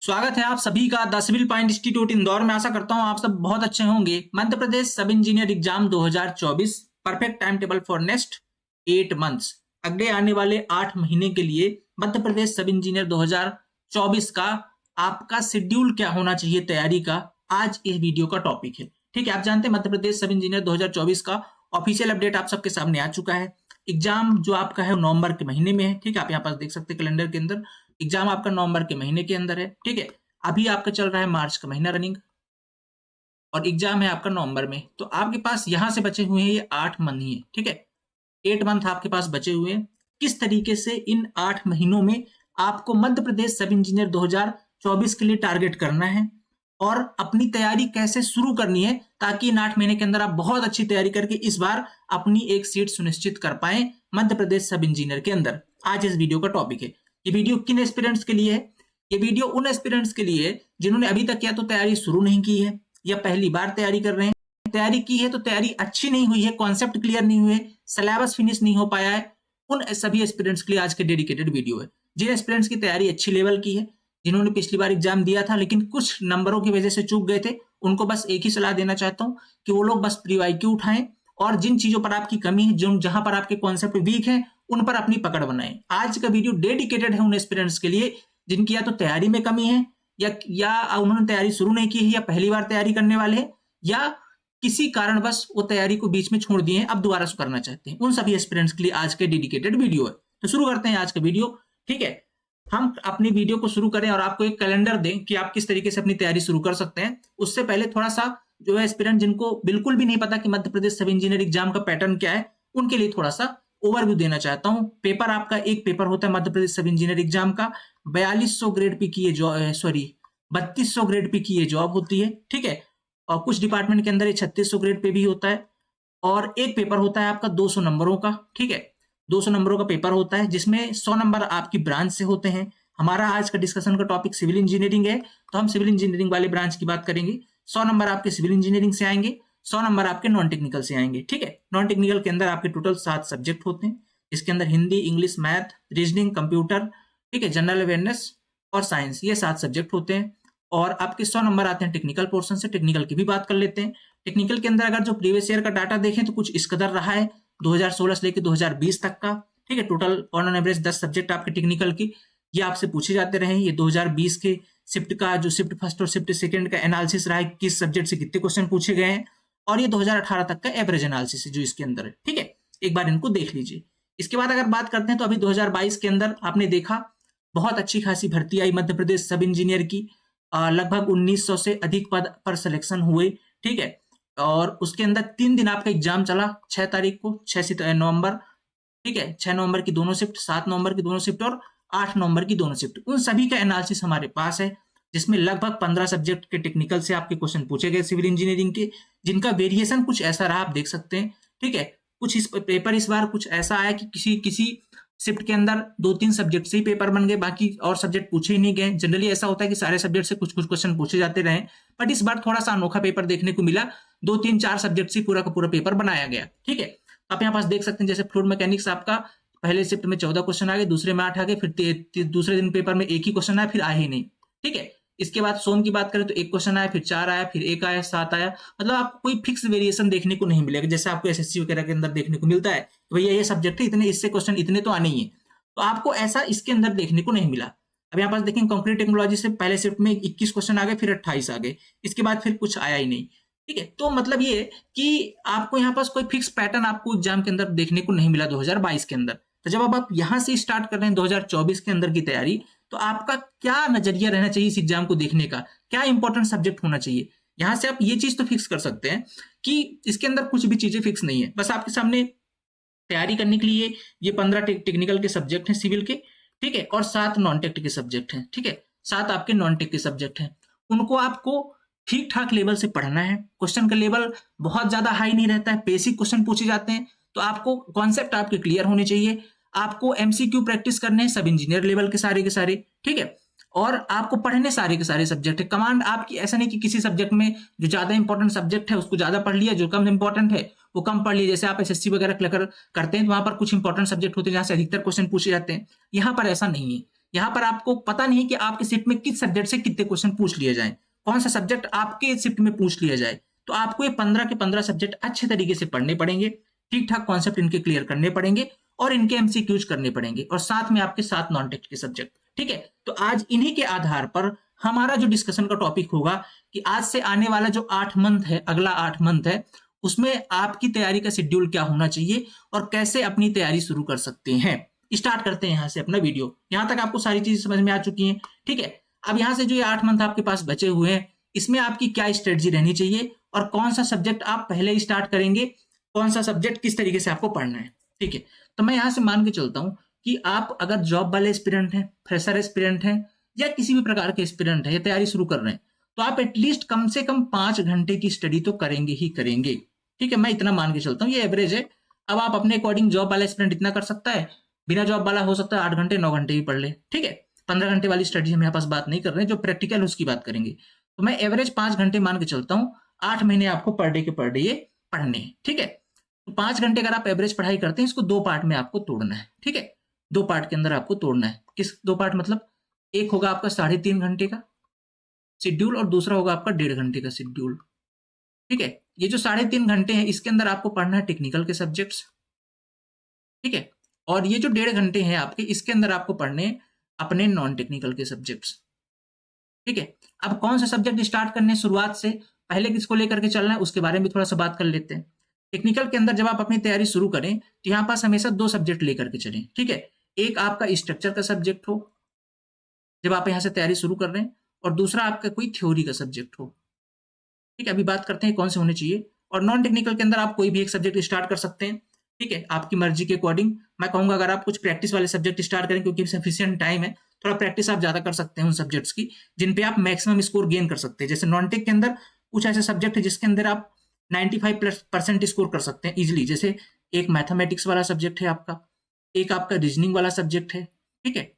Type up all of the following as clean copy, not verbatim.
स्वागत है आप सभी का the Civil Point Institute Indore में। आशा करता हूं आप सब बहुत अच्छे होंगे। मध्य प्रदेश सब engineer exam 2024 perfect time table for next 8 months. अगले आने वाले 8 महीने के लिए मध्य प्रदेश सब इंजीनियर 2024 का आपका शेड्यूल क्या होना चाहिए तैयारी का, आज इस वीडियो का टॉपिक है। ठीक है, आप जानते हैं मध्य प्रदेश सब इंजीनियर 2024 का ऑफिशियल अपडेट आप सबके सामने आ चुका है। एग्जाम जो आपका है नवंबर के महीने में है। ठीक है, आप यहाँ पास देख सकते हैं कैलेंडर के अंदर एग्जाम आपका नवंबर के महीने के अंदर है। ठीक है, अभी आपका चल रहा है मार्च का महीना रनिंग और एग्जाम है आपका नवंबर में। तो आपके पास यहां से बचे हुए हैं ये 8 महीने। ठीक है, 8 मंथ आपके पास बचे हुए हैं। किस तरीके से इन 8 महीनों में आपको मध्य प्रदेश सब इंजीनियर 2024 के लिए टारगेट करना है और अपनी तैयारी कैसे शुरू करनी है ताकि इन 8 महीने के अंदर आप बहुत अच्छी तैयारी करके इस बार अपनी एक सीट सुनिश्चित कर पाए मध्य प्रदेश सब इंजीनियर के अंदर। आज इस वीडियो का टॉपिक है। ये वीडियो किन एस्पिरेंट्स के लिए है? ये वीडियो उन एस्पिरेंट्स के लिए है जिन्होंने अभी तक या तो तैयारी शुरू नहीं की है या पहली बार तैयारी कर रहे हैं, तैयारी की है तो तैयारी अच्छी नहीं हुई है, कॉन्सेप्ट क्लियर नहीं हुए, सिलेबस फिनिश नहीं हो पाया है। उन सभी एस्पिरेंट्स के लिए आज के डेडिकेटेड वीडियो है। जिन एस्पिरेंट्स की तैयारी अच्छी लेवल की है, जिन्होंने पिछली बार एग्जाम दिया था लेकिन कुछ नंबरों की वजह से चूक गए थे, उनको बस एक ही सलाह देना चाहता हूं कि वो लोग बस प्री वाईक्यू उठाएं और जिन चीजों पर आपकी कमी है, जहां पर आपके कॉन्सेप्ट वीक है, उन पर अपनी पकड़ बनाएं। आज का वीडियो डेडिकेटेड है उन एस्पिरेंट्स के लिए जिनकी या तो तैयारी में कमी है या उन्होंने तैयारी शुरू नहीं की है या पहली बार तैयारी करने वाले हैं या किसी कारणवश वो तैयारी को बीच में छोड़ दिए हैं, अब दोबारा से करना चाहते हैं। उन सभी एस्पिरेंट्स के लिए आज के डेडिकेटेड वीडियो है। तो शुरू करते हैं आज का वीडियो। ठीक है, हम अपनी वीडियो को शुरू करें और आपको एक कैलेंडर दें कि आप किस तरीके से अपनी तैयारी शुरू कर सकते हैं। उससे पहले थोड़ा सा जो है एस्पिरेंट जिनको बिल्कुल भी नहीं पता कि मध्य प्रदेश सब इंजीनियर एग्जाम का पैटर्न क्या है, उनके लिए थोड़ा सा ओवरव्यू देना चाहता हूं। पेपर आपका एक पेपर होता है मध्य प्रदेश सब इंजीनियर एग्जाम का, 4200 ग्रेड पे की ये 3200 ग्रेड पे की ये जॉब होती है। ठीक है, और कुछ डिपार्टमेंट के अंदर ये 3600 ग्रेड पे भी होता है और एक पेपर होता है आपका 200 नंबरों का। ठीक है, 200 नंबरों का पेपर होता है जिसमें 100 नंबर आपकी ब्रांच से होते हैं। हमारा आज का डिस्कशन का टॉपिक सिविल इंजीनियरिंग है तो हम सिविल इंजीनियरिंग वाले ब्रांच की बात करेंगे। 100 नंबर आपके सिविल इंजीनियरिंग से आएंगे, 100 नंबर आपके नॉन टेक्निकल से आएंगे। ठीक है, नॉन टेक्निकल के अंदर आपके टोटल 7 सब्जेक्ट होते हैं। इसके अंदर Hindi, English, math, reasoning, computer, ठीक है, जनरल अवेयरनेस और साइंस, ये 7 सब्जेक्ट होते हैं। और आपके 100 नंबर आते हैं टेक्निकल पोर्शन से। टेक्निकल की भी बात कर लेते हैं। टेक्निकल के अंदर अगर जो प्रीवियस ईयर का डाटा देखें तो कुछ इस कदर रहा है 2016 से लेकर 2020 तक का। ठीक है, टोटल ऑन एवरेज 10 सब्जेक्ट आपके टेक्निकल की ये आपसे पूछे जाते रहे। ये 2020 के शिफ्ट का जो शिफ्ट फर्स्ट और शिफ्ट सेकंड का एनालिसिस रहा है, किस सब्जेक्ट से कितने क्वेश्चन पूछे गए हैं, और ये 2018 तक का एवरेज एनालिसिस है जो इसके अंदर है। ठीक है, एक बार इनको देख लीजिए। इसके बाद अगर बात करते हैं तो अभी 2022 के अंदर आपने देखा बहुत अच्छी खासी भर्ती आई मध्य प्रदेश सब इंजीनियर की। लगभग 1900 से अधिक पद पर सिलेक्शन हुए। ठीक है, और उसके अंदर 3 दिन आपका एग्जाम चला, 6 तारीख को 6 नवंबर, ठीक है, 6 नवंबर की दोनों शिफ्ट, 7 नवंबर की दोनों शिफ्ट और 8 नवंबर की दोनों शिफ्ट। उन सभी का एनालिसिस हमारे पास है जिसमें लगभग 15 सब्जेक्ट के टेक्निकल से आपके क्वेश्चन पूछे गए सिविल इंजीनियरिंग के, जिनका वेरिएशन कुछ ऐसा रहा, आप देख सकते हैं। ठीक है, कुछ इस पेपर इस बार कुछ ऐसा आया कि किसी शिफ्ट के अंदर 2-3 सब्जेक्ट से ही पेपर बन गए, बाकी और सब्जेक्ट पूछे ही नहीं गए। जनरली ऐसा होता है कि सारे सब्जेक्ट से कुछ कुछ क्वेश्चन पूछे जाते रहे, बट इस बार थोड़ा सा अनोखा पेपर देखने को मिला। 2-3-4 सब्जेक्ट से पूरा का पूरा पेपर बनाया गया। ठीक है, आप यहाँ पास देख सकते हैं जैसे फ्लूइड मैकेनिक्स आपका पहले शिफ्ट में 14 क्वेश्चन आ गए, दूसरे में 8 आ गए, फिर दूसरे दिन पेपर में एक ही क्वेश्चन आया, फिर आए ही नहीं। ठीक है, इसके बाद सोम की बात करें तो 1 क्वेश्चन आया, फिर 4 आया, फिर 1 आया, 7 आया। मतलब आपको कोई फिक्स वेरिएशन देखने को नहीं मिलेगा जैसे आपको एसएससी वगैरह के अंदर देखने को मिलता है तो भैया ये सब्जेक्ट है इतने, इससे क्वेश्चन इतने तो आने ही है। तो आपको ऐसा इसके अंदर देखने को नहीं मिला। अब यहाँ पास देखें कंक्रीट टेक्नोलॉजी से पहले शिफ्ट में 21 क्वेश्चन आ गए, फिर 28 आ गए, इसके बाद फिर कुछ आया ही नहीं। ठीक है, तो मतलब ये कि आपको यहाँ पास कोई फिक्स पैटर्न आपको एग्जाम के अंदर देखने को नहीं मिला 2022 के अंदर। तो जब अब आप यहाँ से स्टार्ट कर रहे हैं 2024 के अंदर की तैयारी, तो आपका क्या नजरिया रहना चाहिए इस एग्जाम को देखने का, क्या इंपॉर्टेंट सब्जेक्ट होना चाहिए। यहाँ से आप ये चीज तो फिक्स कर सकते हैं कि इसके अंदर कुछ भी चीजें फिक्स नहीं है, बस आपके सामने तैयारी करने के लिए ये 15 टेक्निकल के सब्जेक्ट हैं सिविल के। ठीक है, और 7 नॉन टेक के सब्जेक्ट हैं। ठीक है, 7 आपके नॉन टेक के सब्जेक्ट हैं, उनको आपको ठीक ठाक लेवल से पढ़ना है। क्वेश्चन का लेवल बहुत ज्यादा हाई नहीं रहता है, बेसिक क्वेश्चन पूछे जाते हैं, तो आपको कॉन्सेप्ट आपके क्लियर होने चाहिए। आपको एमसीक्यू प्रैक्टिस करने हैं सब इंजीनियर लेवल के सारे। ठीक है, और आपको पढ़ने सारे के सारे सब्जेक्ट है। कमांड आपकी ऐसा नहीं कि किसी सब्जेक्ट में जो ज्यादा इंपॉर्टेंट सब्जेक्ट है उसको ज्यादा पढ़ लिया, जो कम इंपॉर्टेंट है वो कम पढ़ लिया। जैसे आप एसएससी वगैरह क्लियर करते हैं तो वहां पर कुछ इंपॉर्टेंट सब्जेक्ट होते हैं जहां से अधिकतर क्वेश्चन पूछे जाते हैं, यहाँ पर ऐसा नहीं है। यहाँ पर आपको पता नहीं कि आपके शिफ्ट में किस सब्जेक्ट से कितने क्वेश्चन पूछ लिए जाए, कौन सा सब्जेक्ट आपके शिफ्ट में पूछ लिया जाए। तो आपको ये 15 के 15 सब्जेक्ट अच्छे तरीके से पढ़ने पड़ेंगे, ठीक ठाक कॉन्सेप्ट इनके क्लियर करने पड़ेंगे और इनके एमसीक्यूज करने पड़ेंगे, और साथ में आपके 7 नॉन टेक्स्ट के सब्जेक्ट। ठीक है, तो आज इन्हीं के आधार पर हमारा जो डिस्कशन का टॉपिक होगा कि आज से आने वाला जो 8 मंथ है, अगला 8 मंथ है, उसमें आपकी तैयारी का शेड्यूल क्या होना चाहिए और कैसे अपनी तैयारी शुरू कर सकते हैं। स्टार्ट करते हैं यहाँ से अपना वीडियो। यहाँ तक आपको सारी चीजें समझ में आ चुकी हैं। ठीक है, अब यहाँ से जो ये 8 मंथ आपके पास बचे हुए हैं, इसमें आपकी क्या स्ट्रेटजी रहनी चाहिए और कौन सा सब्जेक्ट आप पहले स्टार्ट करेंगे, कौन सा सब्जेक्ट किस तरीके से आपको पढ़ना है। ठीक है, तो मैं यहाँ से मान के चलता हूँ कि आप अगर जॉब वाले एस्पिरेंट हैं, फ्रेशर एस्पिरेंट हैं, या किसी भी प्रकार के एस्पिरेंट है या तैयारी शुरू कर रहे हैं, तो आप एटलीस्ट कम से कम 5 घंटे की स्टडी तो करेंगे ही करेंगे। ठीक है, मैं इतना मान के चलता हूँ, ये एवरेज है। अब आप अपने अकॉर्डिंग, जॉब वाला एस्पिरेंट इतना कर सकता है, बिना जॉब वाला हो सकता है 8 घंटे 9 घंटे भी पढ़ ले। ठीक है, 15 घंटे वाली स्टडी हम यहाँ पास बात नहीं कर रहे हैं, जो प्रैक्टिकल उसकी बात करेंगे। तो मैं एवरेज 5 घंटे मान के चलता हूँ, 8 महीने आपको पर डे के पर डे ये पढ़ने हैं। ठीक है, तो 5 घंटे अगर आप एवरेज पढ़ाई करते हैं, इसको 2 पार्ट में आपको तोड़ना है। ठीक है, 2 पार्ट के अंदर आपको तोड़ना है। किस 2 पार्ट मतलब, एक होगा आपका 3.5 घंटे का शेड्यूल और दूसरा होगा आपका 1.5 घंटे का शेड्यूल। ठीक है, ये जो 3.5 घंटे हैं, इसके अंदर आपको पढ़ना है टेक्निकल के सब्जेक्ट्स। ठीक है, और ये जो 1.5 घंटे हैं आपके, इसके अंदर आपको पढ़ने अपने नॉन टेक्निकल के सब्जेक्ट्स। ठीक है, अब कौन सा सब्जेक्ट स्टार्ट करने शुरुआत से पहले किसको लेकर के चलना है, उसके बारे में थोड़ा सा बात कर लेते हैं। टेक्निकल के अंदर जब आप अपनी तैयारी शुरू करें, तो यहाँ पास हमेशा 2 सब्जेक्ट लेकर के चलें। ठीक है, एक आपका स्ट्रक्चर का सब्जेक्ट हो जब आप यहाँ से तैयारी शुरू कर रहे हैं, और दूसरा आपका कोई थ्योरी का सब्जेक्ट हो। ठीक है, अभी बात करते हैं कौन से होने चाहिए। और नॉन टेक्निकल के अंदर आप कोई भी एक सब्जेक्ट स्टार्ट कर सकते हैं। ठीक है, आपकी मर्जी के अकॉर्डिंग। मैं कहूंगा अगर आप कुछ प्रैक्टिस वाले सब्जेक्ट स्टार्ट करें, क्योंकि सफिशिएंट टाइम है, थोड़ा प्रैक्टिस आप ज्यादा कर सकते हैं उन सब्जेक्ट्स की जिन पे आप मैक्सिमम स्कोर गेन कर सकते हैं। जैसे नॉन टेक के अंदर कुछ ऐसे सब्जेक्ट है जिसके अंदर आप 95% स्कोर कर सकते हैं इजिली। जैसे एक मैथमेटिक्स वाला सब्जेक्ट है आपका, एक आपका रीजनिंग वाला सब्जेक्ट है। ठीक है,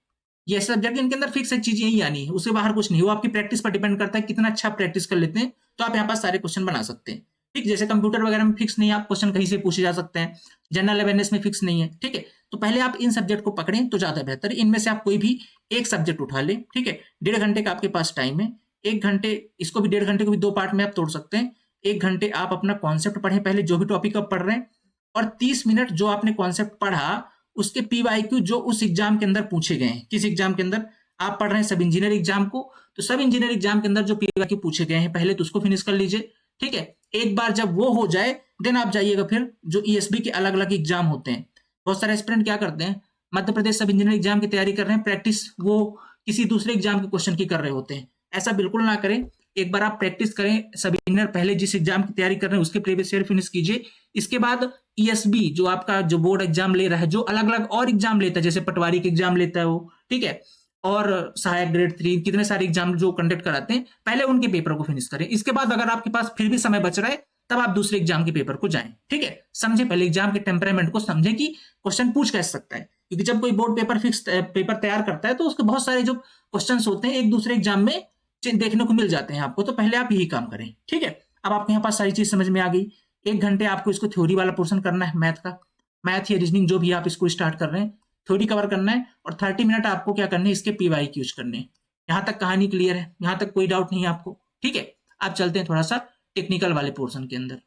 ये सब्जेक्ट इनके अंदर फिक्स चीजें ही आनी है, उससे बाहर कुछ नहीं। वो आपकी प्रैक्टिस पर डिपेंड करता है, कितना अच्छा प्रैक्टिस कर लेते हैं तो आप यहाँ पास सारे क्वेश्चन बना सकते हैं। ठीक, जैसे कंप्यूटर वगैरह में फिक्स नहीं है, आप क्वेश्चन कहीं से पूछे जा सकते हैं। जनरल अवेयरनेस में फिक्स नहीं है। ठीक है, तो पहले आप इन सब्जेक्ट को पकड़ें तो ज्यादा बेहतर है। इनमें से आप कोई भी एक सब्जेक्ट उठा लें। ठीक है, 1.5 घंटे का आपके पास टाइम है। 1 घंटे, इसको भी 1.5 घंटे को भी 2 पार्ट में आप तोड़ सकते हैं। 1 घंटे आप अपना कॉन्सेप्ट पढ़ें पहले, जो भी टॉपिक आप पढ़ रहे हैं, और 30 मिनट जो आपने कॉन्सेप्ट पढ़ा उसके पीवाईक्यू जो उस एग्जाम के अंदर पूछे गए हैं। किस एग्जाम के अंदर आप पढ़ रहे हैं? सब इंजीनियर एग्जाम को, तो सब इंजीनियर एग्जाम के अंदर जो पीवाईक्यू पूछे गए हैं पहले तो उसको फिनिश कर लीजिए। ठीक है, एक बार जब वो हो जाए देन आप जाइएगा फिर जो ईएसबी के अलग अलग एग्जाम होते हैं। बहुत सारे एस्पिरेंट क्या करते हैं, मध्य प्रदेश सब इंजीनियर एग्जाम की तैयारी कर रहे हैं, प्रैक्टिस वो किसी दूसरे एग्जाम के क्वेश्चन की कर रहे होते हैं। ऐसा बिल्कुल ना करें। एक बार आप प्रैक्टिस करें, सब इंजीनियर पहले जिस एग्जाम की तैयारी कर रहे हैं उसके प्रीवियस ईयर फिनिश कीजिए। इसके बाद ईएसबी जो आपका जो बोर्ड एग्जाम ले रहा है, जो अलग अलग और एग्जाम लेता है, जैसे पटवारी के एग्जाम लेता है वो, ठीक है, और सहायक ग्रेड 3 कितने सारे एग्जाम जो कंडक्ट कराते हैं, पहले उनके पेपर को फिनिश करें। इसके बाद अगर आपके पास फिर भी समय बच रहा है तब आप दूसरे एग्जाम के पेपर को जाएं। ठीक है, समझे, पहले एग्जाम के टेम्परामेंट को समझे कि क्वेश्चन पूछ कैसे सकता है। क्योंकि जब कोई बोर्ड पेपर फिक्स पेपर तैयार करता है तो उसके बहुत सारे जो क्वेश्चन होते हैं एक दूसरे एग्जाम में देखने को मिल जाते हैं आपको, तो पहले आप यही काम करें। ठीक है, अब आपके यहाँ पास सारी चीज समझ में आ गई। 1 घंटे आपको इसको थ्योरी वाला पोर्शन करना है, मैथ का, मैथ या रीजनिंग जो भी आप इसको स्टार्ट कर रहे हैं, थ्योरी कवर करना है। और 30 मिनट आपको क्या करने हैं, इसके पीवाईक्यू यूज करने हैं। यहाँ तक कहानी क्लियर है, यहाँ तक कोई डाउट नहीं है आपको? ठीक है, आप चलते हैं थोड़ा सा टेक्निकल वाले पोर्शन के अंदर।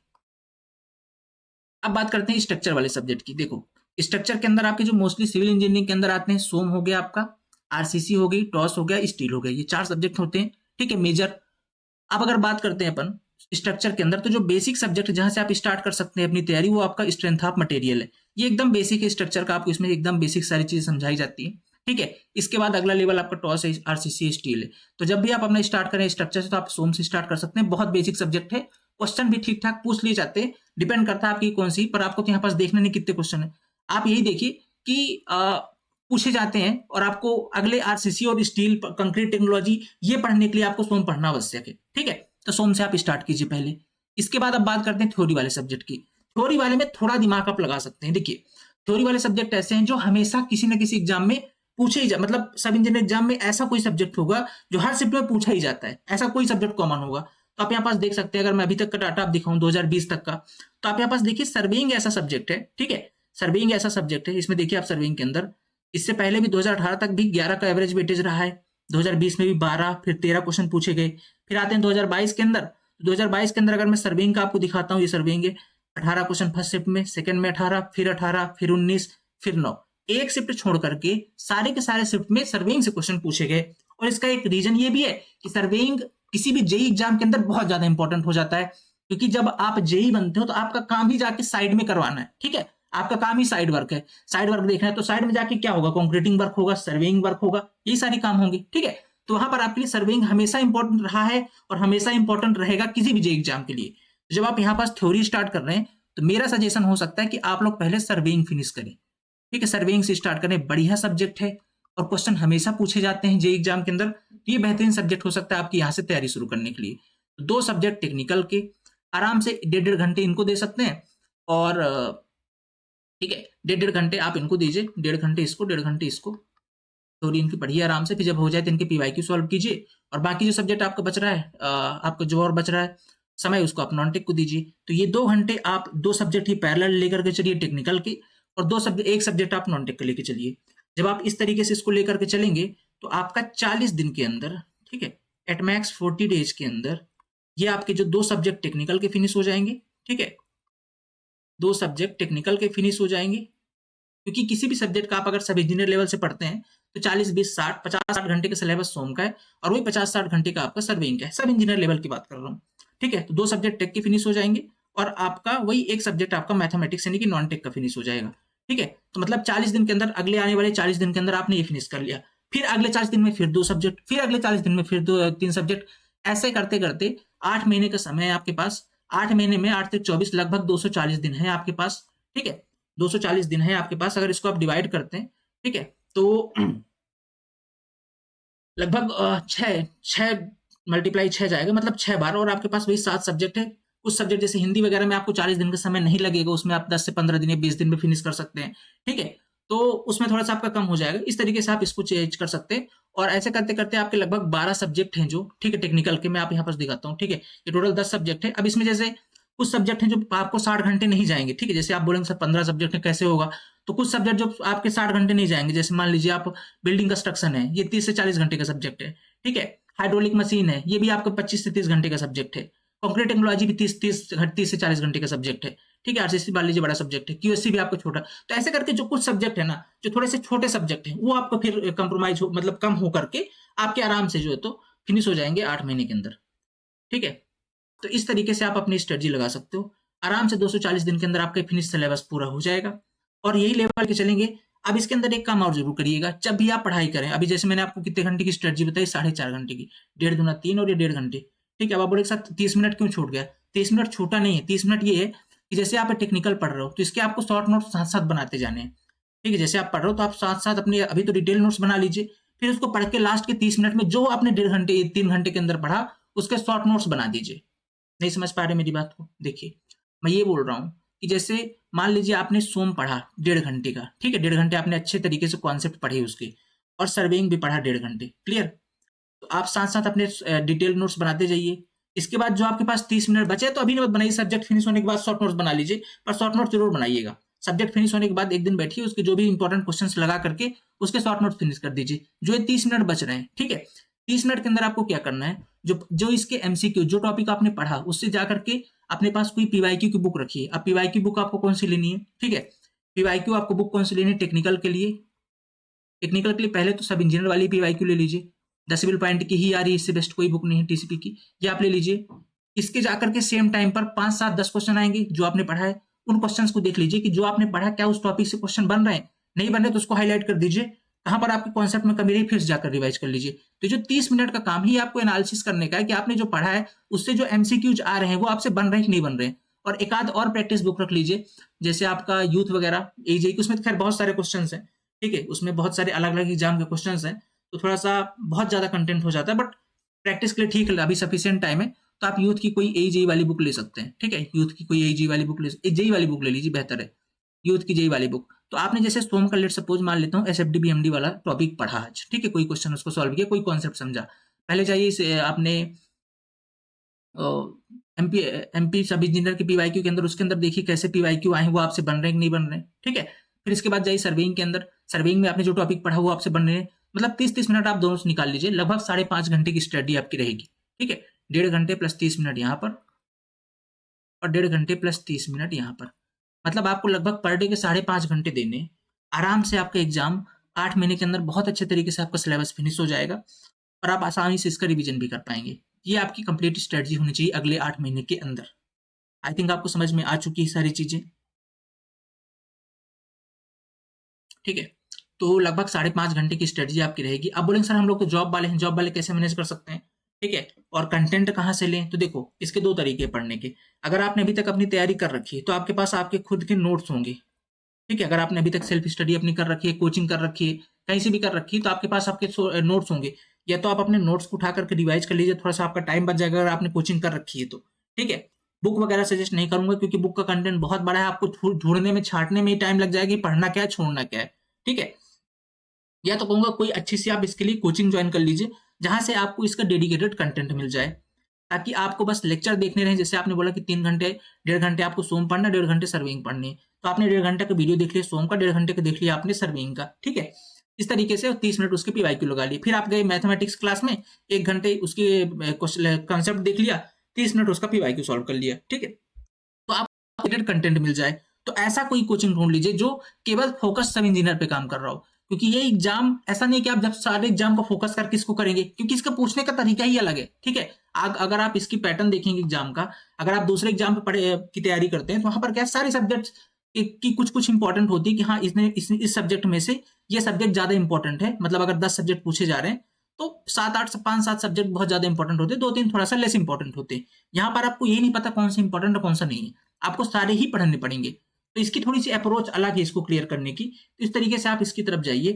अब बात करते हैं स्ट्रक्चर वाले सब्जेक्ट की। देखो, स्ट्रक्चर के अंदर आपके जो मोस्टली सिविल इंजीनियरिंग के अंदर आते हैं, सोम हो गया आपका, आरसीसी हो गई, टॉस हो गया, स्टील हो गया, ये 4 सब्जेक्ट होते हैं। ठीक है, मेजर। अब अगर बात करते हैं अपन स्ट्रक्चर के अंदर, तो जो बेसिक सब्जेक्ट जहां से आप स्टार्ट कर सकते हैं अपनी तैयारी, वो आपका स्ट्रेंथ ऑफ मटेरियल है। ये एकदम बेसिक है स्ट्रक्चर का, आपको इसमें एकदम बेसिक सारी चीजें समझाई जाती है। ठीक है, इसके बाद अगला लेवल आपका टॉस है, आरसीसी, स्टील है। तो जब भी आप अपना स्टार्ट करें स्ट्रक्चर से, तो आप सोम से स्टार्ट कर सकते हैं। बहुत बेसिक सब्जेक्ट है, क्वेश्चन भी ठीक ठाक पूछ लिए जाते हैं, डिपेंड करता है आपकी कौन सी, पर आपको तो यहाँ पास देखने नहीं कितने क्वेश्चन है। आप यही देखिए कि पूछे जाते हैं, और आपको अगले आरसीसी और स्टील, कंक्रीट टेक्नोलॉजी, ये पढ़ने के लिए आपको सोम पढ़ना आवश्यक है। ठीक है, तो सोम से आप स्टार्ट कीजिए पहले। इसके बाद अब बात करते हैं थ्योरी वाले सब्जेक्ट की। थ्योरी वाले में थोड़ा दिमाग आप लगा सकते हैं। देखिए, थ्योरी वाले सब्जेक्ट ऐसे हैं जो हमेशा किसी न किसी एग्जाम में पूछे ही जा, मतलब सब इंजीनियर एग्जाम में ऐसा कोई सब्जेक्ट होगा जो हर शिफ्ट में पूछा ही जाता है, ऐसा कोई सब्जेक्ट कॉमन होगा। तो आप यहाँ पास देख सकते हैं, अगर मैं अभी तक का डाटा आप दिखाऊं 2020 तक का, तो आप यहाँ पास देखिए सर्वेइंग ऐसा सब्जेक्ट है। ठीक है, सर्वेइंग ऐसा सब्जेक्ट है, इसमें देखिए आप सर्वेइंग के अंदर इससे पहले भी 2018 तक भी 11 का एवरेज वेटेज रहा है, 2020 में भी 12, फिर 13 क्वेश्चन पूछे गए। फिर आते हैं 2022 के अंदर, 2022 के अंदर अगर मैं सर्विंग का आपको दिखाता हूँ, ये सर्विंग है, 18 क्वेश्चन फर्स्ट शिफ्ट में, सेकंड में 18, फिर 18, फिर 19, फिर 9, एक शिफ्ट छोड़ करके सारे के सारे शिफ्ट में सर्विंग से क्वेश्चन पूछे गए। और इसका एक रीजन ये भी है कि सर्विंग किसी भी जेई एग्जाम के अंदर बहुत ज्यादा इंपॉर्टेंट हो जाता है, क्योंकि जब आप जेई बनते हो तो आपका काम ही जाके साइड में करवाना है, ठीक है, आपका काम ही साइड वर्क है, साइड वर्क देखना है, तो साइड में जाके क्या होगा, कंक्रीटिंग वर्क होगा, सर्वेइंग वर्क होगा, यही सारे काम होंगे, ठीक है। तो वहां पर आपके लिए सर्वेइंग हमेशा इंपॉर्टेंट रहा है और हमेशा इंपॉर्टेंट रहेगा किसी भी जेई एग्जाम के लिए। जब आप यहाँ पास थ्योरी स्टार्ट कर रहे हैं तो मेरा सजेशन हो सकता है कि आप लोग पहले सर्वेइंग फिनिश करें, ठीक है, सर्वेइंग से स्टार्ट करें, बढ़िया सब्जेक्ट है और क्वेश्चन हमेशा पूछे जाते हैं जेई एग्जाम के अंदर, तो ये बेहतरीन सब्जेक्ट हो सकता है आपकी यहाँ से तैयारी शुरू करने के लिए। तो 2 सब्जेक्ट टेक्निकल के आराम से 1.5 घंटे इनको दे सकते हैं, और ठीक है, 1.5 घंटे आप इनको दीजिए, 1.5 घंटे इसको, 1.5 घंटे इसको, थ्योरी इनकी पढ़िए आराम से, फिर जब हो जाए तो इनके पीवाईक्यू सॉल्व कीजिए, और बाकी जो सब्जेक्ट आपका बच रहा है, आपका जो और बच रहा है समय, उसको आप नॉन टेक को दीजिए। तो ये 2 घंटे आप 2 सब्जेक्ट ही पैरेलल लेकर के चलिए टेक्निकल की, और 2 सब्जेक्ट, 1 सब्जेक्ट आप नॉन टेक का लेके चलिए। जब आप इस तरीके से इसको लेकर के चलेंगे तो आपका 40 दिन के अंदर, ठीक है, एट मैक्स 40 डेज के अंदर ये आपके जो 2 सब्जेक्ट टेक्निकल के फिनिश हो जाएंगे, ठीक है, 2 सब्जेक्ट टेक्निकल के फिनिश हो जाएंगे। क्योंकि किसी भी सब्जेक्ट का आप अगर सब इंजीनियर लेवल से पढ़ते हैं तो 40, 20, 60, 50-60 घंटे का सिलेबस सोम का है, और वही 50-60 घंटे का आपका सर्विंग का है, सब इंजीनियर लेवल की बात कर रहा हूँ, ठीक है। तो 2 सब्जेक्ट टेक के फिनिश हो जाएंगे, और आपका वही एक सब्जेक्ट आपका मैथमेटिक्स यानी कि नॉन टेक का फिनिश हो जाएगा, ठीक है। तो मतलब 40 दिन के अंदर, अगले आने वाले 40 दिन के अंदर आपने ये फिनिश कर लिया, फिर अगले 40 दिन में फिर 2 सब्जेक्ट, फिर अगले 40 दिन में फिर 3 सब्जेक्ट, ऐसे करते करते 8 महीने का समय है आपके पास। 8 महीने में 8 से 24, लगभग 240 दिन है आपके पास, ठीक है, 240 दिन है आपके पास। अगर इसको आप डिवाइड करते हैं, ठीक है, तो लगभग 6 मल्टीप्लाई 6 जाएगा, मतलब 6 बार, और आपके पास वही 7 सब्जेक्ट है। कुछ सब्जेक्ट जैसे हिंदी वगैरह में आपको 40 दिन का समय नहीं लगेगा, उसमें आप 10 से 15 दिन या 20 दिन में फिनिश कर सकते हैं, ठीक है, तो उसमें थोड़ा सा आपका कम हो जाएगा। इस तरीके से आप इसको चेंज कर सकते हैं, और ऐसे करते करते आपके लगभग 12 सब्जेक्ट हैं जो, ठीक है, टेक्निकल के मैं आप यहाँ पर दिखाता हूँ, ठीक है, ये टोटल 10 सब्जेक्ट है। अब इसमें जैसे कुछ सब्जेक्ट हैं जो आपको 60 घंटे नहीं जाएंगे, ठीक है, जैसे आप बोलेंगे सर 15 सब्जेक्ट है कैसे होगा, तो कुछ सब्जेक्ट जो आपके 60 घंटे नहीं जाएंगे, जैसे मान लीजिए आप बिल्डिंग कंस्ट्रक्शन है, ये 30 से 40 घंटे का सब्जेक्ट है, ठीक है, हाइड्रोलिक मशीन है, ये भी आपका 25 से 30 घंटे का सब्जेक्ट है, कंक्रीट टेक्नोलॉजी भी 30 से 40 घंटे का सब्जेक्ट है, ठीक है, आरसीसी मान लीजिए बड़ा सब्जेक्ट है, क्यूएससी भी आपको छोटा। तो ऐसे करके जो कुछ सब्जेक्ट है ना, जो थोड़े से छोटे सब्जेक्ट हैं, वो आपको फिर कंप्रोमाइज हो, मतलब कम हो करके आपके आराम से जो है तो फिनिश हो जाएंगे 8 महीने के अंदर, ठीक है। तो इस तरीके से आप अपनी स्ट्रेटजी लगा सकते हो, आराम से 240 दिन के अंदर आपका फिनिश सिलेबस पूरा हो जाएगा, और यही लेवल के चलेंगे। अब इसके अंदर एक काम और जरूर करिएगा, जब भी आप पढ़ाई करें, अभी जैसे मैंने आपको कितने घंटे की स्ट्रेटजी बताई, 4.5 घंटे की, 1.5 दूना 3 और ये 1.5 घंटे, ठीक है। अब आप बोले सर 30 मिनट क्यों छूट गया, 30 मिनट छूटा नहीं है, 30 मिनट ये है कि जैसे आप टेक्निकल पढ़ रहे हो तो इसके आपको शॉर्ट नोट्स साथ साथ बनाते जाने हैं, ठीक है, जैसे आप पढ़ रहे हो तो आप साथ साथ अपने अभी तो डिटेल नोट्स बना लीजिए, फिर उसको पढ़ के लास्ट के 30 मिनट में जो आपने 1.5 घंटे 3 घंटे के अंदर पढ़ा उसके शॉर्ट नोट्स बना दीजिए। नहीं समझ पा रहे मेरी बात को, देखिए मैं ये बोल रहा हूँ कि जैसे मान लीजिए आपने सोम पढ़ा 1.5 घंटे का, ठीक है, 1.5 घंटे आपने अच्छे तरीके से कॉन्सेप्ट पढ़े उसके, और सर्वेइंग भी पढ़ा 1.5 घंटे, क्लियर। तो आप साथ साथ अपने डिटेल नोट्स बनाते जाइए। इसके बाद जो आपके पास 30 मिनट बचे तो अभी नहीं बनाइए, सब्जेक्ट फिनिश होने के बाद शॉर्ट नोट्स बना लीजिए, पर शॉर्ट नोट्स जरूर बनाइएगा। सब्जेक्ट फिनिश होने के बाद एक दिन बैठिए, उसके जो भी इंपॉर्टेंट क्वेश्चंस लगा करके उसके शॉर्ट नोट्स फिनिश कर दीजिए। जो ये 30 मिनट बच रहे हैं, ठीक है, 30 मिनट के अंदर आपको क्या करना है, जो जो इसके एमसीक्यू जो टॉपिक आपने पढ़ा उससे जाकर के अपने पास कोई पीवाईक्यू की बुक रखिए। अब पीवाईक्यू बुक आपको कौन सी लेनी है, ठीक है, पीवाईक्यू आपको बुक कौन सी लेनी है टेक्निकल के लिए, टेक्निकल के लिए पहले तो सब इंजीनियर वाली पीवाईक्यू ले लीजिए, 10 पॉइंट की ही आ रही है, इससे बेस्ट कोई बुक नहीं है टीसीपी की, ये आप ले लीजिए। इसके जाकर के सेम टाइम पर 5, 7, 10 क्वेश्चन आएंगे जो आपने पढ़ा है, उन क्वेश्चंस को देख लीजिए कि जो आपने पढ़ा क्या उस टॉपिक से क्वेश्चन बन रहे हैं, नहीं बन रहे तो उसको हाईलाइट कर दीजिए, कहां पर आपके कॉन्सेप्ट में कमी रही फिर जाकर रिवाइज कर लीजिए। तो जो 30 मिनट का काम ही आपको एनालिसिस करने का है कि आपने जो पढ़ा है उससे जो एमसीक्यूज आ रहे हैं वो आपसे बन रहे हैं कि नहीं बन रहे हैं। और एक आध और प्रैक्टिस बुक रख लीजिए, जैसे आपका यूथ वगैरह एजे, उसमें तो खैर बहुत सारे क्वेश्चन हैं, ठीक है, उसमें बहुत सारे अलग अलग एग्जाम के क्वेश्चन हैं, तो थोड़ा सा बहुत ज्यादा कंटेंट हो जाता है, बट प्रैक्टिस के लिए ठीक है, अभी सफिशियंट टाइम है। तो आप यूथ की कोई एजेई वाली बुक ले सकते हैं, ठीक है, यूथ की कोई एजेई वाली बुक जेई वाली बुक ले लीजिए, बेहतर है यूथ की जेई वाली बुक। तो आपने जैसे सोम का लेट सपोज मान लेता हूँ एसएफडी बीएमडी वाला टॉपिक पढ़ा आज, ठीक है, कोई क्वेश्चन उसको सॉल्व किया, कोई कॉन्सेप्ट समझा, पहले चाहिए आपने एमपी एमपी सब इंजीनियर के पीवाईक्यू के अंदर, उसके अंदर देखिए कैसे पीवाईक्यू आए हैं, वो आपसे बन रहे हैं कि नहीं बन रहे हैं, ठीक है। फिर इसके बाद जाइए सर्वेइंग के अंदर। सर्वेइंग में आपने जो टॉपिक पढ़ा वो आपसे बन रहे हैं, मतलब 30-30 मिनट आप दोनों से निकाल लीजिए, लगभग 5.5 घंटे की स्टडी आपकी रहेगी। ठीक है, 1.5 घंटे प्लस 30 मिनट यहाँ पर और 1.5 घंटे प्लस 30 मिनट यहाँ पर, मतलब आपको लगभग पर डे के 5.5 घंटे देने। आराम से आपका एग्जाम 8 महीने के अंदर बहुत अच्छे तरीके से आपका सिलेबस फिनिश हो जाएगा और आप आसानी से इसका रिवीजन भी कर पाएंगे। ये आपकी कंप्लीट स्ट्रेटजी होनी चाहिए अगले 8 महीने के अंदर। आई थिंक आपको समझ में आ चुकी है सारी चीजें। ठीक है, तो लगभग 5.5 घंटे की स्ट्रेटजी आपकी रहेगी। अब बोलेंगे सर हम लोग तो जॉब वाले हैं, जॉब वाले कैसे मैनेज कर सकते हैं? ठीक है, और कंटेंट कहाँ से लें? तो देखो इसके 2 तरीके पढ़ने के। अगर आपने अभी तक अपनी तैयारी कर रखी है तो आपके पास आपके खुद के नोट्स होंगे। ठीक है, अगर आपने अभी तक सेल्फ स्टडी अपनी कर रखी है, कोचिंग कर रखी है, कहीं से भी कर रखी है, तो आपके पास आपके नोट्स होंगे। या तो आप अपने नोट्स को उठा करके रिवाइज कर लीजिए, थोड़ा सा आपका टाइम बच जाएगा अगर आपने कोचिंग कर रखी है तो। ठीक है, बुक वगैरह सजेस्ट नहीं करूंगा क्योंकि बुक का कंटेंट बहुत बड़ा है, आपको ढूंढने में छांटने में ही टाइम लग जाएगा कि पढ़ना क्या है छोड़ना क्या है। ठीक है, या तो कहूंगा कोई अच्छी सी आप इसके लिए कोचिंग ज्वाइन कर लीजिए जहां से आपको इसका डेडिकेटेड कंटेंट मिल जाए, ताकि आपको बस लेक्चर देखने रहे। जैसे आपने बोला कि 3 घंटे 1.5 घंटे आपको सोम पढ़ना, 1.5 घंटे सर्विंग पढ़नी है, तो आपने 1.5 घंटे का वीडियो देख लिया सोम का, 1.5 घंटे का देख लिया आपने सर्विंग का। ठीक है, इस तरीके से 30 मिनट उसके पीवाईक्यू लगा लिए। फिर आप गए मैथमेटिक्स क्लास में, 1 घंटे उसके कंसेप्ट देख लिया, 30 मिनट उसका पीवाईक्यू सॉल्व कर लिया। ठीक है, तो आपको कंटेंट मिल जाए। तो ऐसा कोई कोचिंग ढूंढ लीजिए जो केवल फोकस सब इंजीनियर पे काम कर रहा हो, क्योंकि ये एग्जाम ऐसा नहीं कि आप जब सारे एग्जाम को फोकस करके इसको करेंगे, क्योंकि इसका पूछने का तरीका ही अलग है। ठीक है, अगर आप इसकी पैटर्न देखेंगे एग्जाम का, अगर आप दूसरे एग्जाम पे पढ़े की तैयारी करते हैं तो वहां पर क्या सारे सब्जेक्ट की कुछ कुछ इंपॉर्टेंट होती है कि हाँ इसने इस सब्जेक्ट में से ये सब्जेक्ट ज्यादा इंपॉर्टेंट है। मतलब अगर 10 सब्जेक्ट पूछे जा रहे हैं तो 7-8 5-7 सब्जेक्ट बहुत ज्यादा इंपॉर्टेंट होते हैं, 2-3 थोड़ा सा लेस इंपॉर्टेंट होते हैं। यहाँ पर आपको ये नहीं पता कौन सा इंपॉर्टेंट और कौन सा नहीं है, आपको सारे ही पढ़ने पड़ेंगे। तो इसकी थोड़ी सी अप्रोच अलग है इसको क्लियर करने की, तो इस तरीके से आप इसकी तरफ जाइए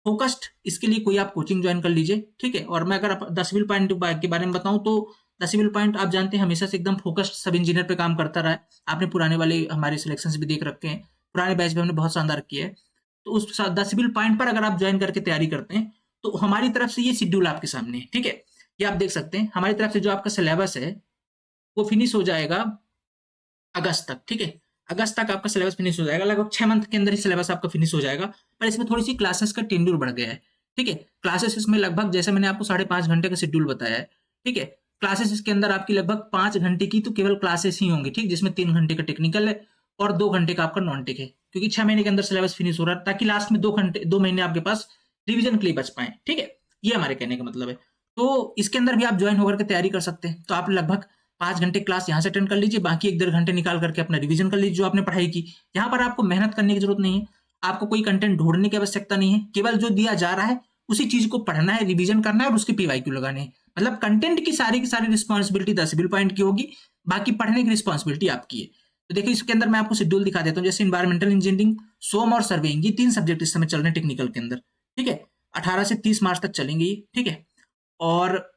फोकस्ड। इसके लिए कोई आप कोचिंग ज्वाइन कर लीजिए। ठीक है, और मैं अगर 10 सिविल पॉइंट के बारे में बताऊं तो 10 सिविल पॉइंट आप जानते हैं हमेशा से एकदम फोकस्ड सब इंजीनियर पे काम करता रहा है। आपने पुराने वाले हमारे सिलेक्शन भी देख रखे हैं, पुराने बैच में हमने बहुत शानदार किया है। तो उस 10 सिविल पॉइंट पर अगर आप ज्वाइन करके तैयारी करते हैं तो हमारी तरफ से ये शेड्यूल आपके सामने है। ठीक है, ये आप देख सकते हैं हमारी तरफ से जो आपका सिलेबस है वो फिनिश हो जाएगा अगस्त तक। ठीक है, अगस्त तक आपका सिलेबस फिनिश हो जाएगा, लगभग 6 मंथ के अंदर ही सिलेबस आपका फिनिश हो जाएगा। पर इसमें थोड़ी सी क्लासेस का टेंड्यूर बढ़ गया है। ठीक है, क्लासेस इसमें लगभग जैसे मैंने आपको 5.5 घंटे का शेड्यूल बताया है। ठीक है, क्लासेस इसके अंदर आपकी लगभग 5 घंटे की तो केवल क्लासेस ही होंगी। ठीक, जिसमें 3 घंटे का टेक्निकल है और 2 घंटे का आपका नॉन टेक है, क्योंकि 6 महीने के अंदर सिलेबस फिनिश हो रहा है ताकि लास्ट में 2 महीने आपके पास रिविजन के लिए बच पाए। ठीक है, ये हमारे कहने का मतलब है। तो इसके अंदर भी आप ज्वाइन होकर के तैयारी कर सकते हैं। तो आप लगभग 5 घंटे क्लास यहाँ से अटेंड कर लीजिए, बाकी 1-1.5 घंटे निकाल करके अपना रिवीजन कर लीजिए जो आपने पढ़ाई की। यहाँ पर आपको मेहनत करने की जरूरत नहीं है, आपको कोई कंटेंट ढूंढने की आवश्यकता नहीं है, केवल जो दिया जा रहा है उसी चीज को पढ़ना है, रिवीजन करना है और उसके पीवाईक्यू लगाने हैं। मतलब कंटेंट की सारी रिस्पॉन्सिबिलिटी 10 सिविल पॉइंट की होगी, बाकी पढ़ने की रिस्पॉन्सिबिलिटी आपकी है। तो देखिए इसके अंदर मैं आपको शेड्यूल दिखा देता हूँ। जैसे इन्वायरमेंटल इंजीनियरिंग, सोम और सर्वेइंग, ये 3 सब्जेक्ट इस समय चल रहे हैं टेक्निकल के अंदर। ठीक है, 18 से 30 मार्च तक चलेंगे ये। ठीक है, और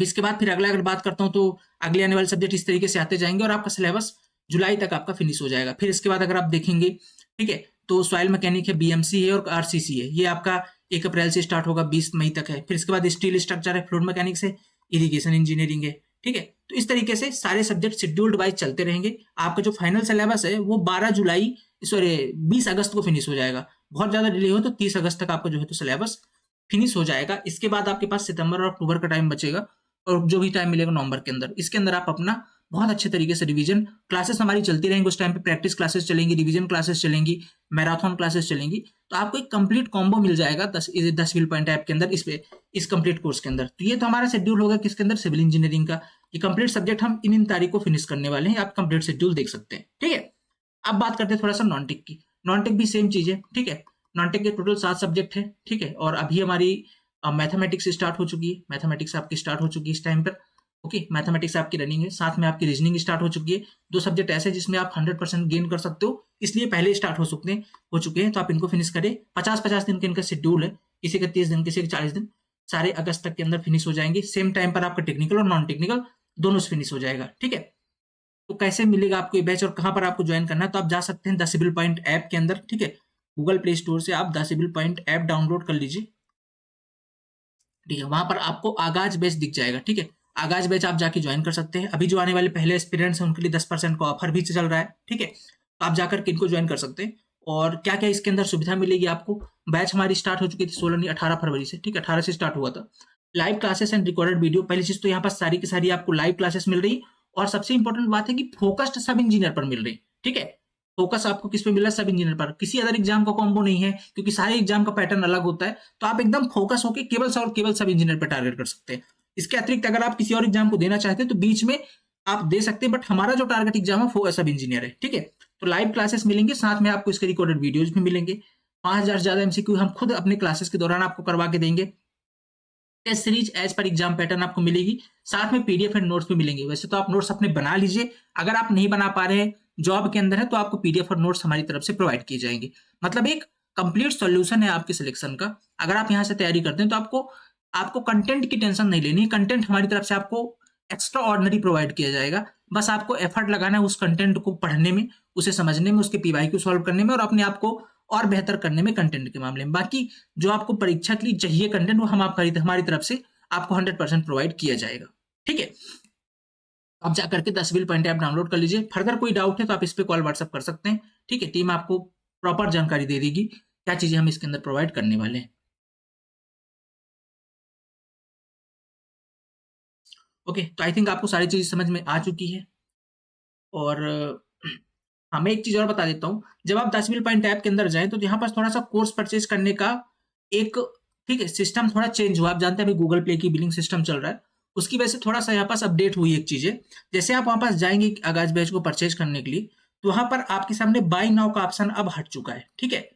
इसके बाद फिर अगला अगर बात करता हूँ तो अगले आने वाले सब्जेक्ट इस तरीके से आते जाएंगे और आपका सिलेबस जुलाई तक आपका फिनिश हो जाएगा। फिर इसके बाद अगर आप देखेंगे, ठीक है, तो सॉइल मैकेनिक है, बीएमसी है और आरसीसी है, ये आपका 1 अप्रैल से स्टार्ट होगा, 20 मई तक है। फिर इसके बाद स्टील स्ट्रक्चर है, फ्लूइड मैकेनिक्स है, इरिगेशन इंजीनियरिंग है। ठीक है, तो इस तरीके से सारे सब्जेक्ट शेड्यूल्ड वाइज चलते रहेंगे। आपका जो फाइनल सिलेबस है वो 20 अगस्त को फिनिश हो जाएगा। बहुत ज्यादा डिले हो तो 30 अगस्त तक आपका जो है तो सिलेबस फिनिश हो जाएगा। इसके बाद आपके पास सितंबर और अक्टूबर का टाइम बचेगा और जो भी टाइम मिलेगा नवंबर के अंदर, इसके अंदर आप अपना बहुत अच्छे तरीके से रिवीजन क्लासेस हमारी चलती रहेंगी। उस टाइम पे प्रैक्टिस क्लासेस चलेंगी, रिवीजन क्लासेस चलेंगी, मैराथन क्लासेस चलेंगी। तो आपको एक कंप्लीट कॉम्बो मिल जाएगा 10 सिविल पॉइंट ऐप के अंदर, इस कंप्लीट कोर्स के अंदर। तो ये तो हमारा शेड्यूल होगा किसके अंदर, सिविल इंजीनियरिंग का। ये कंप्लीट सब्जेक्ट हम इन तारीख को फिनिश करने वाले हैं, आप कंप्लीट शेड्यूल देख सकते हैं। ठीक है, अब बात करते हैं थोड़ा सा नॉन टेक की। नॉन टेक भी सेम चीज है। ठीक है, नॉन टेक के टोटल 7 सब्जेक्ट है। ठीक है, और अभी हमारी मैथमेटिक्स स्टार्ट हो चुकी है, मैथमेटिक्स आपकी स्टार्ट हो चुकी है इस टाइम पर। ओके, मैथमेटिक्स आपकी रनिंग है, साथ में आपकी रीजनिंग स्टार्ट हो चुकी है। 2 सब्जेक्ट ऐसे जिसमें आप 100% गेन कर सकते हो, इसलिए पहले स्टार्ट हो चुके हैं, तो आप इनको फिनिश करें। 50-50 दिन का इनका शेड्यूल है, किसी का 30 दिन, किसी का 40 दिन, सारे अगस्त तक के अंदर फिनिश हो जाएंगे। सेम टाइम पर आपका टेक्निकल और नॉन टेक्निकल दोनों से फिनिश हो जाएगा। ठीक है, तो कैसे मिलेगा आपको ये बैच और कहां पर आपको ज्वाइन करना है, तो आप जा सकते हैं द सिविल पॉइंट ऐप के अंदर। ठीक है, गूगल प्ले स्टोर से आप the Civil Point app download कर लीजिए। ठीक है, वहां पर आपको आगाज बैच दिख जाएगा। ठीक है, आगाज बैच आप जाके ज्वाइन कर सकते हैं। अभी जो आने वाले पहले एस्पिरेंट्स हैं उनके लिए 10% का ऑफर भी चल रहा है। ठीक है, तो आप जाकर के इनको ज्वाइन कर सकते हैं। और क्या क्या इसके अंदर सुविधा मिलेगी आपको, बैच हमारी स्टार्ट हो चुकी थी 16 नहीं 18 फरवरी से, ठीक है 18 से स्टार्ट हुआ था। Live classes and recorded video, पहली चीज तो यहाँ पर सारी की सारी आपको लाइव क्लासेस मिल रही, और सबसे इंपॉर्टेंट बात है कि फोकस्ड सब इंजीनियर पर मिल रही, ठीक है। फोकस आपको किस पे मिल रहा है, सब इंजीनियर पर, किसी अदर एग्जाम का कॉम्बो नहीं है, क्योंकि सारे एग्जाम का पैटर्न अलग होता है। तो आप एकदम फोकस होकर केवल सब इंजीनियर पर टारगेट कर सकते हैं। इसके अतिरिक्त अगर आप किसी और एग्जाम को देना चाहते हैं तो बीच में आप दे सकते हैं, बट हमारा जो टारगेट एग्जाम है वो सब इंजीनियर है, ठीक है। तो लाइव क्लासेस मिलेंगे, साथ में आपको इसके रिकॉर्डेड वीडियोज भी मिलेंगे। 5000 से ज्यादा एमसीक्यू हम खुद अपने क्लासेस के दौरान आपको करवा के देंगे। टेस्ट सीरीज एज पर एग्जाम पैटर्न आपको मिलेगी, साथ में पीडीएफ एंड नोट्स भी मिलेंगे। वैसे तो आप नोट्स अपने बना लीजिए, अगर आप नहीं बना पा रहे हैं, जॉब के अंदर है, तो आपको पीडीएफ और नोट्स हमारी तरफ से प्रोवाइड किए जाएंगे। मतलब एक कंप्लीट सॉल्यूशन है आपके सिलेक्शन का। अगर आप यहाँ से तैयारी करते हैं तो आपको कंटेंट की टेंशन नहीं लेनी है। कंटेंट हमारी तरफ से आपको एक्स्ट्रा ऑर्डिनरी प्रोवाइड किया जाएगा, बस आपको एफर्ट लगाना है उस कंटेंट को पढ़ने में, उसे समझने में, उसके पीवाईक्यू सॉल्व करने में, और अपने आप को और बेहतर करने में कंटेंट के मामले में। बाकी जो आपको परीक्षा के लिए चाहिए कंटेंट, वो हम हमारी तरफ से आपको 100% प्रोवाइड किया जाएगा, ठीक है। आप जाकर के 10 बिल पॉइंट ऐप डाउनलोड कर लीजिए। फर्दर कोई डाउट है तो आप इस पे कॉल व्हाट्सअप कर सकते हैं, ठीक है। टीम आपको प्रॉपर जानकारी दे देगी क्या चीजें हम इसके अंदर प्रोवाइड करने वाले हैं। ओके, तो आई थिंक आपको सारी चीज समझ में आ चुकी है। और मैं एक चीज और बता देता हूँ, जब आप 10 बिल पॉइंट ऐप के अंदर जाएं तो यहाँ पर थोड़ा सा कोर्स परचेज करने का एक, ठीक है, सिस्टम थोड़ा चेंज हुआ। आप जानते हैं अभी गूगल पे की बिलिंग सिस्टम चल रहा है, उसकी वजह से थोड़ा सा यहाँ पास अपडेट हुई एक चीज है। जैसे आप वहां पास जाएंगे आगाज बैच को परचेज करने के लिए, तो वहां पर आपके सामने बाय नाउ का ऑप्शन अब हट चुका है, ठीक है।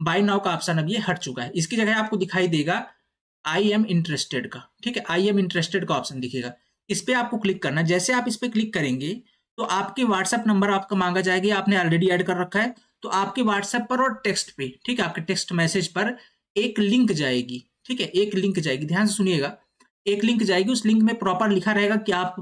बाय नाउ का ऑप्शन अब ये हट चुका है। इसकी जगह आपको दिखाई देगा आई एम इंटरेस्टेड का, ठीक है, आई एम इंटरेस्टेड का ऑप्शन दिखेगा। इस पे आपको क्लिक करना है। जैसे आप इस पे क्लिक करेंगे तो आपके व्हाट्सएप नंबर आपका मांगा जाएगा, आपने ऑलरेडी ऐड कर रखा है, तो आपके व्हाट्सएप पर और टेक्स्ट पे, ठीक है, आपके टेक्स्ट मैसेज पर एक लिंक जाएगी, ठीक है, एक लिंक जाएगी, ध्यान से सुनिएगा। एक लिंक जाएगी, उस लिंक में प्रॉपर लिखा रहेगा कि आप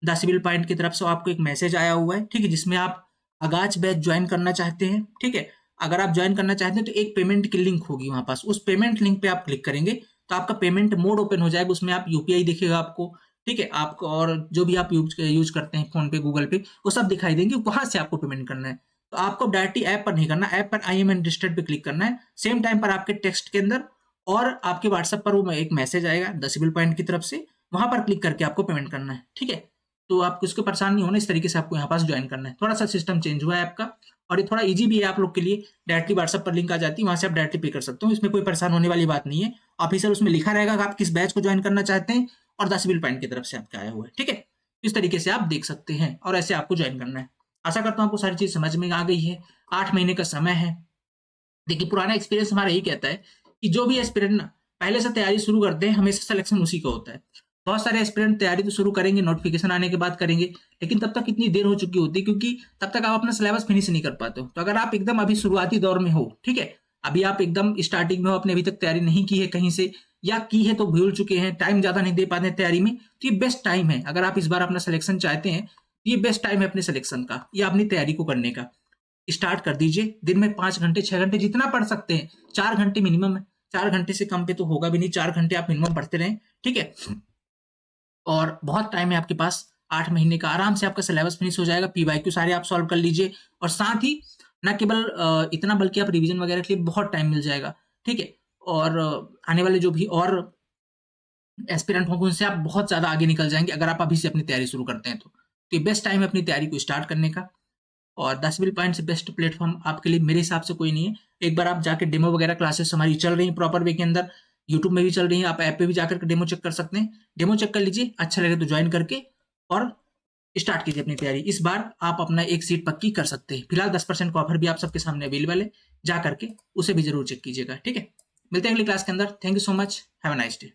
10 बिल पॉइंट की तरफ से आपको एक मैसेज आया हुआ है, ठीक है, जिसमें आप आगाज बैच ज्वाइन करना चाहते हैं, ठीक है। अगर आप ज्वाइन करना चाहते हैं तो एक पेमेंट की लिंक होगी वहां पास, उस पेमेंट लिंक पे आप क्लिक करेंगे तो आपका पेमेंट मोड ओपन हो जाएगा। उसमें आप यूपीआई दिखेगा आपको, ठीक है, आपको और जो भी आप यूज करते हैं फोन पे, गूगल पे, वो सब दिखाई देंगे। वहां से आपको पेमेंट करना है। तो आपको डायरेक्टली ऐप पर नहीं करना, ऐप पर आई एम इंटरेस्टेड पे क्लिक करना है। सेम टाइम पर आपके टेक्स्ट के अंदर और आपके व्हाट्सएप पर वो एक मैसेज आएगा 10 बिल पॉइंट की तरफ से, वहां पर क्लिक करके आपको पेमेंट करना है, ठीक है। तो आपको इसको परेशान नहीं होना, इस तरीके से आपको यहाँ पास ज्वाइन करना है। थोड़ा सा सिस्टम चेंज हुआ है आपका, और ये थोड़ा इजी भी है आप लोग के लिए। डायरेक्टली व्हाट्सएप पर लिंक आ जाती है, वहां से आप डायरेक्टली पे कर सकते हो, इसमें कोई परेशान होने वाली बात नहीं है। ऑफिसर उसमें लिखा रहेगा कि आप किस बैच को ज्वाइन करना चाहते हैं और 10 बिल पॉइंट की तरफ से आपका आया हुआ है, ठीक है। इस तरीके से आप देख सकते हैं और ऐसे आपको ज्वाइन करना है। आशा करता हूँ आपको सारी चीज समझ में आ गई है। 8 महीने का समय है। देखिए, पुराना एक्सपीरियंस हमारा यही कहता है कि जो भी एस्पिरेंट ना पहले से तैयारी शुरू करते हैं, हमेशा सिलेक्शन उसी का होता है। बहुत सारे एस्पिरेंट तैयारी तो शुरू करेंगे, नोटिफिकेशन आने के बाद करेंगे, लेकिन तब तक कितनी देर हो चुकी होती है, क्योंकि तब तक आप अपना सिलेबस फिनिश नहीं कर पाते हो। तो अगर आप एकदम अभी शुरुआती दौर में हो, ठीक है, अभी आप एकदम स्टार्टिंग में हो, आपने अभी तक तैयारी नहीं की है कहीं से, या की है तो भूल चुके हैं, टाइम ज्यादा नहीं दे पाते हैं तैयारी में, तो ये बेस्ट टाइम है। अगर आप इस बार अपना सिलेक्शन चाहते हैं, ये बेस्ट टाइम है अपने सिलेक्शन का या अपनी तैयारी को करने का। स्टार्ट कर दीजिए। दिन में 5 घंटे 6 घंटे जितना पढ़ सकते हैं, 4 घंटे मिनिमम है। 4 घंटे से कम पे तो होगा भी नहीं, 4 घंटे आप मिनिमम पढ़ते रहें, ठीक है। और बहुत टाइम है आपके पास, 8 महीने का, आराम से आपका सिलेबस फिनिश हो जाएगा। पीवाईक्यू सारे आप सॉल्व कर लीजिए, और साथ ही न केवल इतना बल्कि आप रिवीजन वगैरह के लिए बहुत टाइम मिल जाएगा, ठीक है। और आने वाले जो भी और एस्पिरेंट होंगे उनसे आप बहुत ज्यादा आगे निकल जाएंगे अगर आप अभी से अपनी तैयारी शुरू करते हैं। तो ये बेस्ट टाइम है अपनी तैयारी को स्टार्ट करने का। और 10 बिल पॉइंट से बेस्ट प्लेटफॉर्म आपके लिए मेरे हिसाब से कोई नहीं है। एक बार आप जाके डेमो वगैरह क्लासेस हमारी चल रही हैं प्रॉपर वे के अंदर, यूट्यूब में भी चल रही है, आप ऐप पे भी जाकर डेमो चेक कर सकते हैं। डेमो चेक कर लीजिए, अच्छा लगे तो ज्वाइन करके और स्टार्ट कीजिए अपनी तैयारी। इस बार आप अपना एक सीट पक्की कर सकते हैं। फिलहाल 10% का ऑफर भी आप सबके सामने अवेलेबल है, जा करके उसे भी जरूर चेक कीजिएगा, ठीक है। मिलते हैं अगली क्लास के अंदर। Thank you so much, have a nice day.